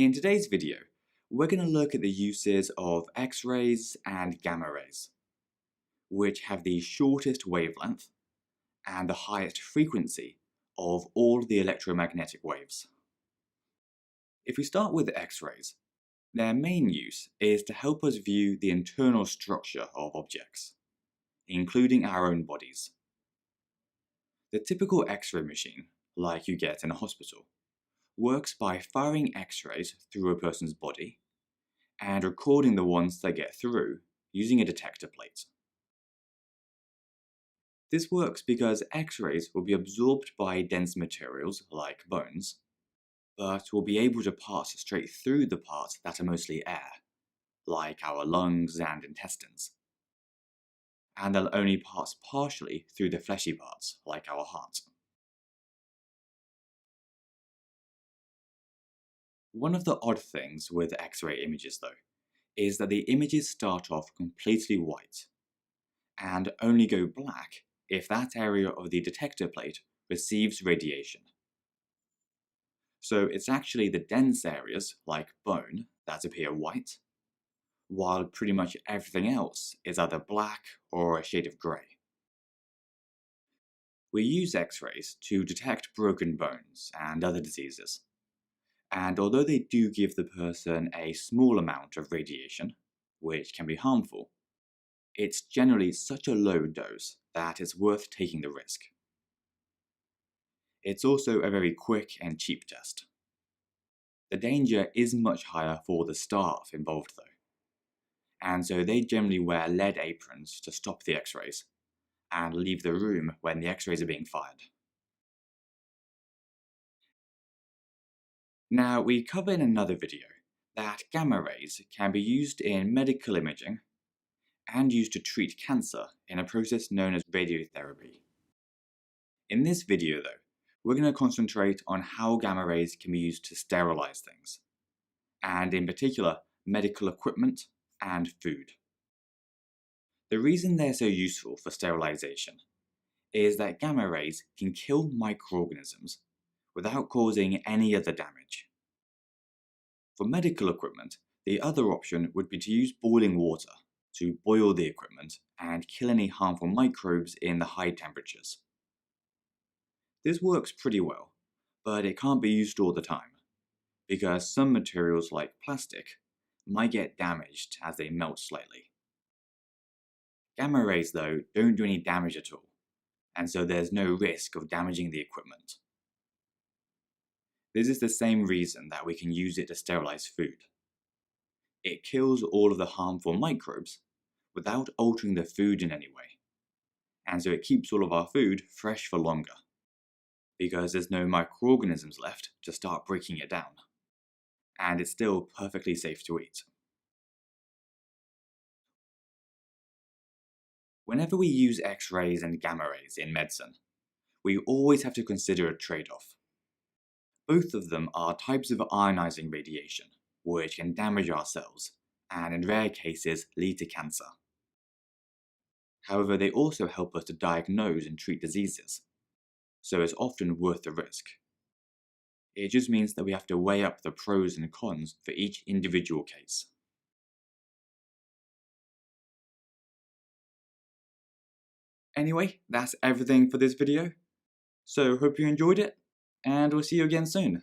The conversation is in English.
In today's video, we're going to look at the uses of X-rays and gamma rays, which have the shortest wavelength and the highest frequency of all the electromagnetic waves. If we start with X-rays, their main use is to help us view the internal structure of objects, including our own bodies. The typical X-ray machine, like you get in a hospital, works by firing X-rays through a person's body and recording the ones they get through using a detector plate. This works because X-rays will be absorbed by dense materials like bones, but will be able to pass straight through the parts that are mostly air, like our lungs and intestines. And they'll only pass partially through the fleshy parts, like our heart. One of the odd things with X-ray images, though, is that the images start off completely white, and only go black if that area of the detector plate receives radiation. So it's actually the dense areas, like bone, that appear white, while pretty much everything else is either black or a shade of grey. We use X-rays to detect broken bones and other diseases, and although they do give the person a small amount of radiation, which can be harmful, it's generally such a low dose that it's worth taking the risk. It's also a very quick and cheap test. The danger is much higher for the staff involved though, and so they generally wear lead aprons to stop the X-rays and leave the room when the X-rays are being fired. Now, we cover in another video that gamma rays can be used in medical imaging and used to treat cancer in a process known as radiotherapy. In this video though, we're going to concentrate on how gamma rays can be used to sterilize things, and in particular, medical equipment and food. The reason they're so useful for sterilization is that gamma rays can kill microorganisms without causing any other damage. For medical equipment, the other option would be to use boiling water to boil the equipment and kill any harmful microbes in the high temperatures. This works pretty well, but it can't be used all the time, because some materials like plastic might get damaged as they melt slightly. Gamma rays though don't do any damage at all, and so there's no risk of damaging the equipment. This is the same reason that we can use it to sterilize food. It kills all of the harmful microbes without altering the food in any way, and so it keeps all of our food fresh for longer, because there's no microorganisms left to start breaking it down, and it's still perfectly safe to eat. Whenever we use X-rays and gamma rays in medicine, we always have to consider a trade-off. Both of them are types of ionizing radiation, which can damage our cells, and in rare cases lead to cancer. However, they also help us to diagnose and treat diseases, so it's often worth the risk. It just means that we have to weigh up the pros and cons for each individual case. Anyway, that's everything for this video, so hope you enjoyed it, and we'll see you again soon.